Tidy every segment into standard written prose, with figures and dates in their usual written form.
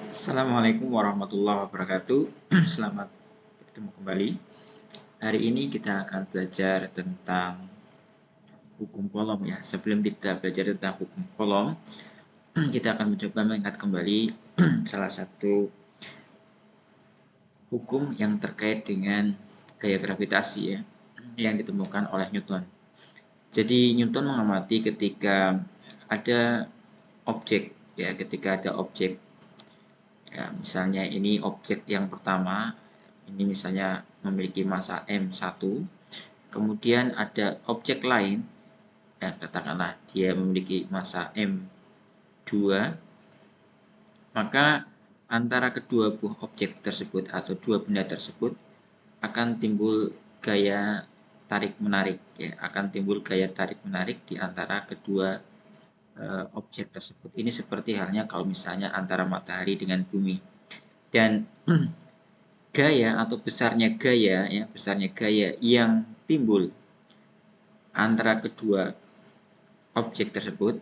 Assalamualaikum warahmatullahi wabarakatuh. Selamat bertemu kembali. Hari ini kita akan belajar tentang hukum kolom ya. Sebelum kita belajar tentang hukum kolom, kita akan mencoba mengingat kembali salah satu hukum yang terkait dengan gaya gravitasi ya, yang ditemukan oleh Newton. Jadi Newton mengamati ketika ada objek ya, ketika ada objek ya, misalnya ini objek yang pertama, ini misalnya memiliki massa M1, kemudian ada objek lain, ya katakanlah dia memiliki massa M2, maka antara kedua buah objek tersebut atau dua benda tersebut akan timbul gaya tarik menarik ya, akan timbul gaya tarik menarik di antara kedua objek tersebut. Ini seperti halnya kalau misalnya antara matahari dengan bumi. Dan gaya atau besarnya gaya ya, besarnya gaya yang timbul antara kedua objek tersebut,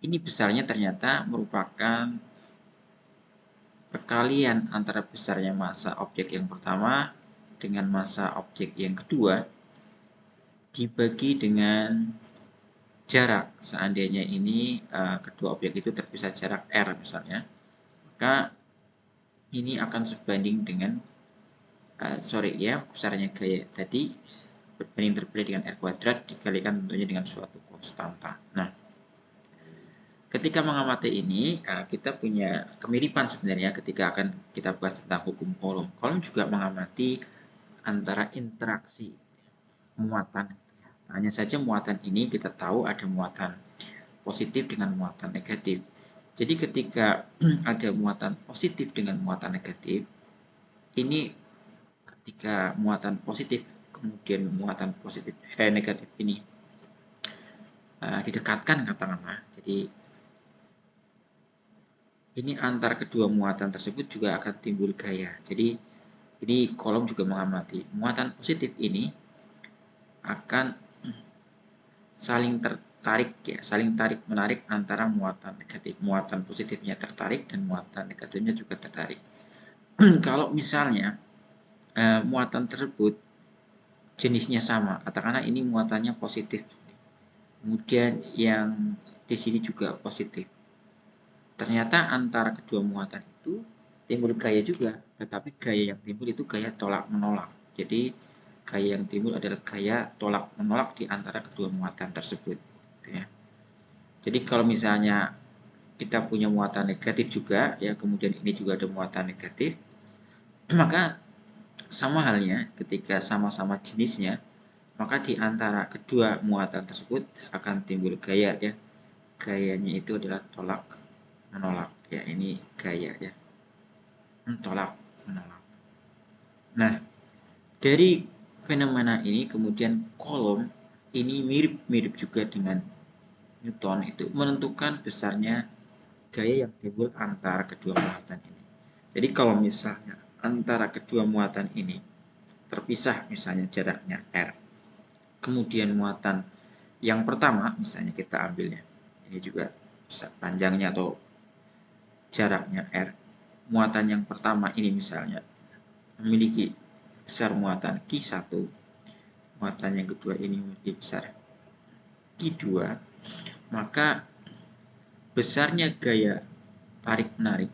ini besarnya ternyata merupakan perkalian antara besarnya massa objek yang pertama dengan massa objek yang kedua dibagi dengan jarak. Seandainya ini kedua objek itu terpisah jarak r misalnya, maka ini akan sebanding dengan besarnya gaya tadi berbanding terbalik dengan r kuadrat dikalikan tentunya dengan suatu konstanta. Nah, ketika mengamati ini, kita punya kemiripan sebenarnya ketika akan kita bahas tentang hukum kolom. Kolom juga mengamati antara interaksi muatan. Hanya saja muatan ini kita tahu ada muatan positif dengan muatan negatif. Jadi ketika ada muatan positif dengan muatan negatif, ini ketika muatan positif kemudian muatan positif negatif ini didekatkan katakanlah. Jadi ini antar kedua muatan tersebut juga akan timbul gaya. Jadi ini kolom juga mengamati muatan positif ini akan saling tertarik ya, saling tarik menarik antara muatan negatif. Muatan positifnya tertarik dan muatan negatifnya juga tertarik. Kalau misalnya muatan tersebut jenisnya sama, katakanlah ini muatannya positif, kemudian yang di sini juga positif. Ternyata antara kedua muatan itu timbul gaya juga, tetapi gaya yang timbul itu gaya tolak menolak. Jadi gaya yang timbul adalah gaya tolak menolak di antara kedua muatan tersebut. Ya. Jadi kalau misalnya kita punya muatan negatif juga, ya kemudian ini juga ada muatan negatif, maka sama halnya ketika sama-sama jenisnya, maka di antara kedua muatan tersebut akan timbul gaya ya. Gayanya itu adalah tolak menolak ya, ini gaya ya, tolak menolak. Nah, dari fenomena ini kemudian kolom ini mirip-mirip juga dengan Newton itu menentukan besarnya gaya yang timbul antara kedua muatan ini. Jadi kalau misalnya antara kedua muatan ini terpisah misalnya jaraknya r, kemudian muatan yang pertama misalnya kita ambilnya ini juga bisa panjangnya atau jaraknya r, muatan yang pertama ini misalnya memiliki besar muatan Q1, muatan yang kedua ini memiliki besar Q2, maka besarnya gaya tarik menarik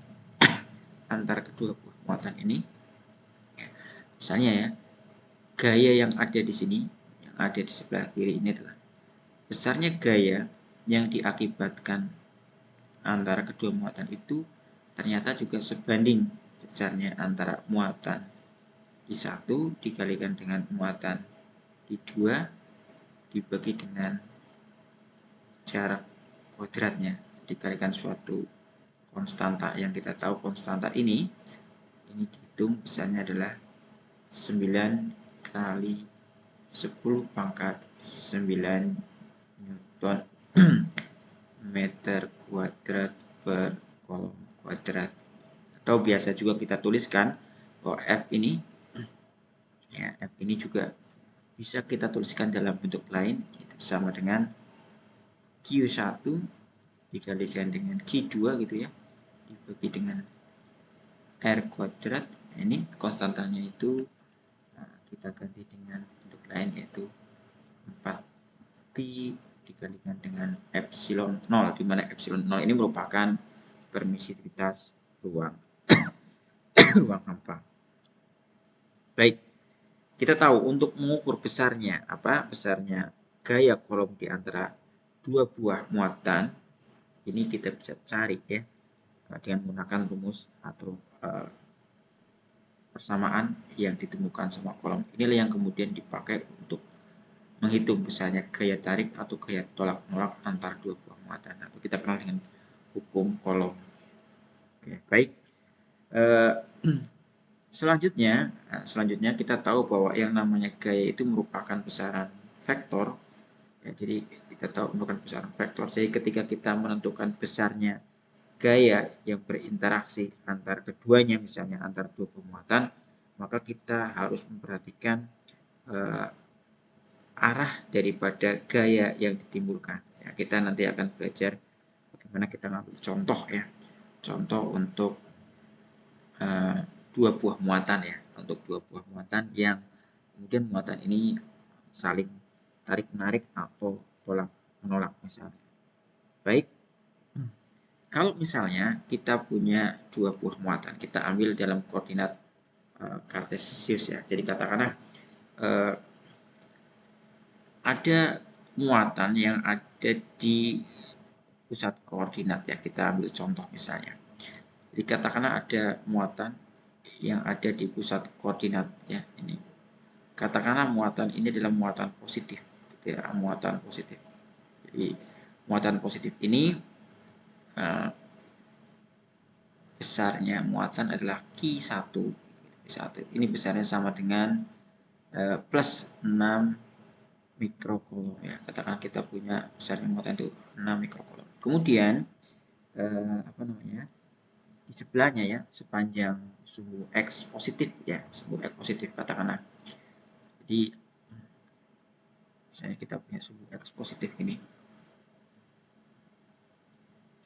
antara kedua muatan ini, misalnya ya, gaya yang ada di sini, yang ada di sebelah kiri ini adalah besarnya gaya yang diakibatkan antara kedua muatan itu ternyata juga sebanding besarnya antara muatan Q1 dikalikan dengan muatan Q2 dibagi dengan jarak kuadratnya dikalikan suatu konstanta yang kita tahu konstanta ini dihitung besarnya adalah 9 kali 10 pangkat 9 Newton meter kuadrat per kolom kuadrat. Atau biasa juga kita tuliskan bahwa F ini ya, F ini juga bisa kita tuliskan dalam bentuk lain sama dengan Q1 dikalikan dengan Q2 gitu ya, dibagi dengan R kuadrat. Ini konstantanya itu kita ganti dengan bentuk lain, yaitu 4pi dikalikan dengan epsilon 0, di mana epsilon 0 ini merupakan permisivitas ruang ruang hampa. Baik, kita tahu untuk mengukur besarnya besarnya gaya kolom di antara dua buah muatan ini kita bisa cari ya dengan menggunakan rumus atau persamaan yang ditemukan sama kolom. Inilah yang kemudian dipakai untuk menghitung besarnya gaya tarik atau gaya tolak menolak antara dua buah muatan, atau kita kenal dengan hukum kolom. Oke, baik. Selanjutnya kita tahu bahwa yang namanya gaya itu merupakan besaran vektor. Ya, jadi kita tahu merupakan besaran vektor. Jadi ketika kita menentukan besarnya gaya yang berinteraksi antar keduanya, misalnya antar dua muatan, maka kita harus memperhatikan arah daripada gaya yang ditimbulkan. Ya, kita nanti akan belajar bagaimana kita mengambil contoh ya, contoh untuk dua buah muatan ya, untuk dua buah muatan yang kemudian muatan ini saling tarik menarik atau tolak menolak misalnya. Baik, kalau misalnya kita punya dua buah muatan, kita ambil dalam koordinat kartesius ya. Jadi katakanlah ada muatan yang ada di pusat koordinat ya. Kita ambil contoh misalnya. Jadi katakanlah ada muatan yang ada di pusat koordinat ya, ini. Katakanlah muatan ini adalah muatan positif, gitu ya, muatan positif. Jadi muatan positif ini besarnya muatan adalah Q1. Ini besarnya sama dengan plus 6 mikrokolom ya. Katakan kita punya besarnya muatan itu 6 mikrokolom. Kemudian di sebelahnya ya, sepanjang sumbu X positif ya, sumbu X positif katakanlah. Jadi misalnya kita punya sumbu X positif ini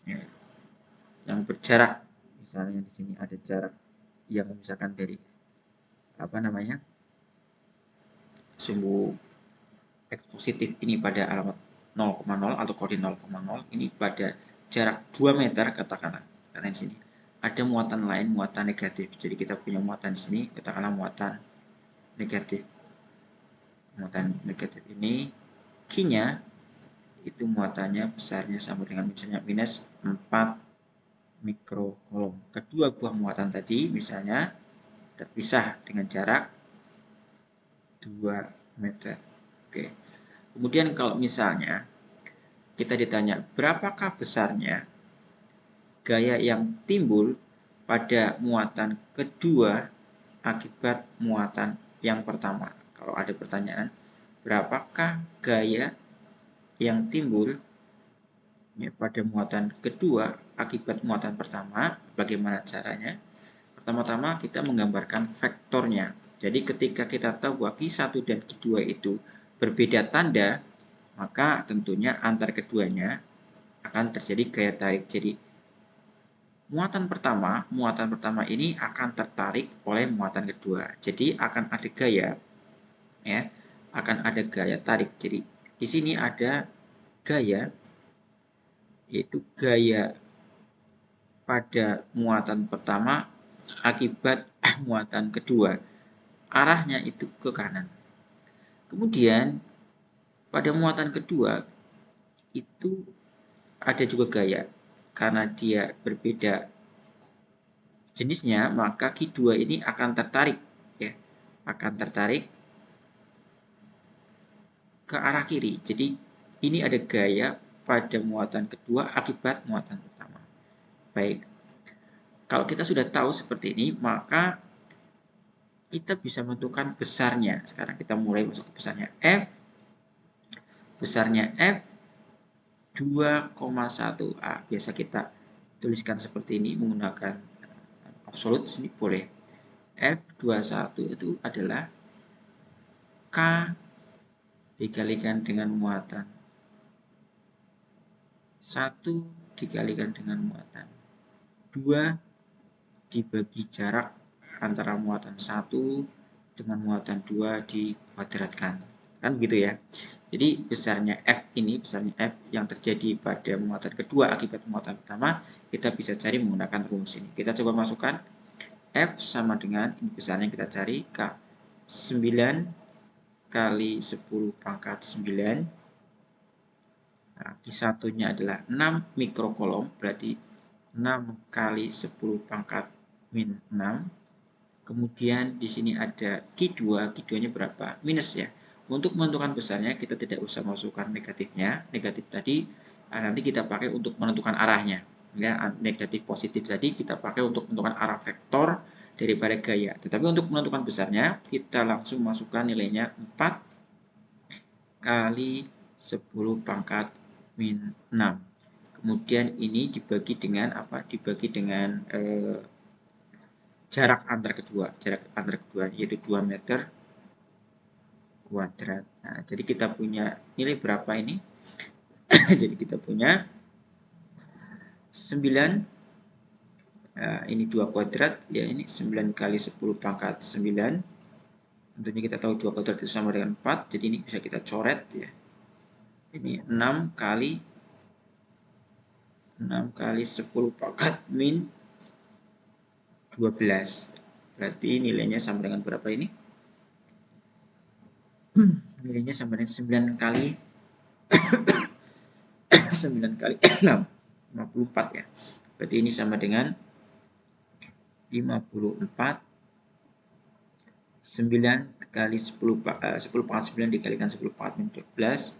ya, yang berjarak, misalnya di sini ada jarak yang memisahkan dari sumbu X positif ini pada alamat 0,0 atau koordinat 0,0 ini pada jarak 2 meter katakanlah. Karena di sini ada muatan lain, muatan negatif. Jadi kita punya muatan di sini, katakanlah muatan negatif. Muatan negatif ini Q-nya itu muatannya besarnya sama dengan misalnya minus 4 mikrokolom. Kedua buah muatan tadi misalnya terpisah dengan jarak 2 meter. Oke. Kemudian kalau misalnya kita ditanya berapakah besarnya gaya yang timbul pada muatan kedua akibat muatan yang pertama. Kalau ada pertanyaan, berapakah gaya yang timbul ya, pada muatan kedua akibat muatan pertama? Bagaimana caranya? Pertama-tama kita menggambarkan vektornya. Jadi ketika kita tahu bahwa Q1 dan Q2 itu berbeda tanda, maka tentunya antar keduanya akan terjadi gaya tarik. Jadi muatan pertama ini akan tertarik oleh muatan kedua. Jadi akan ada gaya ya, akan ada gaya tarik. Jadi di sini ada gaya, yaitu gaya pada muatan pertama akibat muatan kedua. Arahnya itu ke kanan. Kemudian pada muatan kedua itu ada juga gaya. Karena dia berbeda jenisnya, maka Q2 ini akan tertarik ya. Akan tertarik ke arah kiri. Jadi ini ada gaya pada muatan kedua akibat muatan pertama. Baik. Kalau kita sudah tahu seperti ini, maka kita bisa menentukan besarnya. Sekarang kita mulai masuk ke besarnya F. Besarnya F 2,1. Biasa kita tuliskan seperti ini menggunakan absolut, ini boleh. F21 itu adalah K dikalikan dengan muatan 1 dikalikan dengan muatan 2 dibagi jarak antara muatan 1 dengan muatan 2 dikuadratkan. Kan begitu ya. Jadi besarnya F yang terjadi pada muatan kedua akibat muatan pertama, kita bisa cari menggunakan rumus ini. Kita coba masukkan F sama dengan, ini besarnya kita cari, K. 9 kali 10 pangkat 9. Nah, di satunya adalah 6 mikrokolom, berarti 6 kali 10 pangkat min 6. Kemudian di sini ada Q2, Q2-nya berapa? Minus ya. Untuk menentukan besarnya kita tidak usah masukkan negatifnya. Negatif tadi nanti kita pakai untuk menentukan arahnya. Ya, negatif positif tadi kita pakai untuk menentukan arah vektor daripada gaya. Tetapi untuk menentukan besarnya kita langsung masukkan nilainya 4 kali 10 pangkat min 6. Kemudian ini dibagi dengan apa? Dibagi dengan jarak antar kedua yaitu 2 meter kuadrat. Nah, jadi kita punya nilai berapa ini? Jadi kita punya 9, ini 2 kuadrat, ya ini 9 kali 10 pangkat 9. Tentunya kita tahu 2 kuadrat itu sama dengan 4, jadi ini bisa kita coret ya. Ini 6 kali 10 pangkat min 12. Berarti nilainya sama dengan berapa ini? Nilainya sama dengan 9 kali 9 kali 6, 54 ya. Berarti ini sama dengan 54. 9 kali 10 pangkat 9 dikalikan 10 pangkat min 12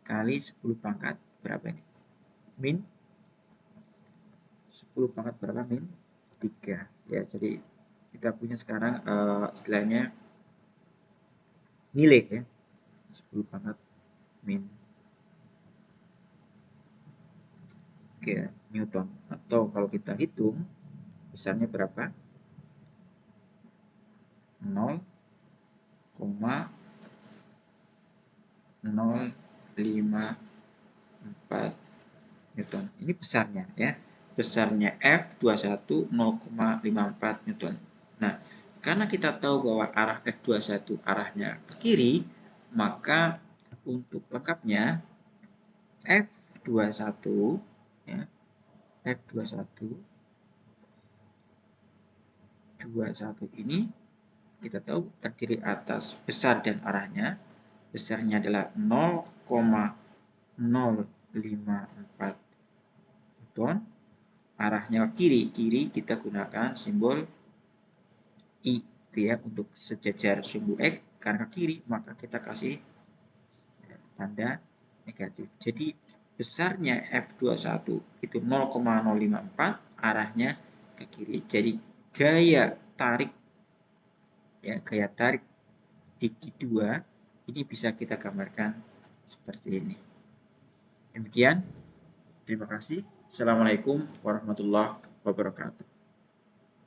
kali 10 pangkat berapa ini? Min 10 pangkat berapa? Min 3. Ya, jadi kita punya sekarang istilahnya nilai ya. 10 pangkat min 3 Newton. Atau kalau kita hitung besarnya berapa? 0,054 Newton. Ini besarnya ya. Besarnya F21 0,54 Newton. Nah, karena kita tahu bahwa arah F21 arahnya ke kiri, maka untuk lengkapnya F21 ya, F21 ini kita tahu terdiri atas besar dan arahnya. Besarnya adalah 0,054 Newton. Arahnya kiri kita gunakan simbol I itu ya untuk sejajar sumbu X. Karena kiri maka kita kasih tanda negatif. Jadi besarnya F21 itu 0,054, arahnya ke kiri. Jadi gaya tarik di Q2 ini bisa kita gambarkan seperti ini. Demikian. Terima kasih. Assalamualaikum warahmatullahi wabarakatuh.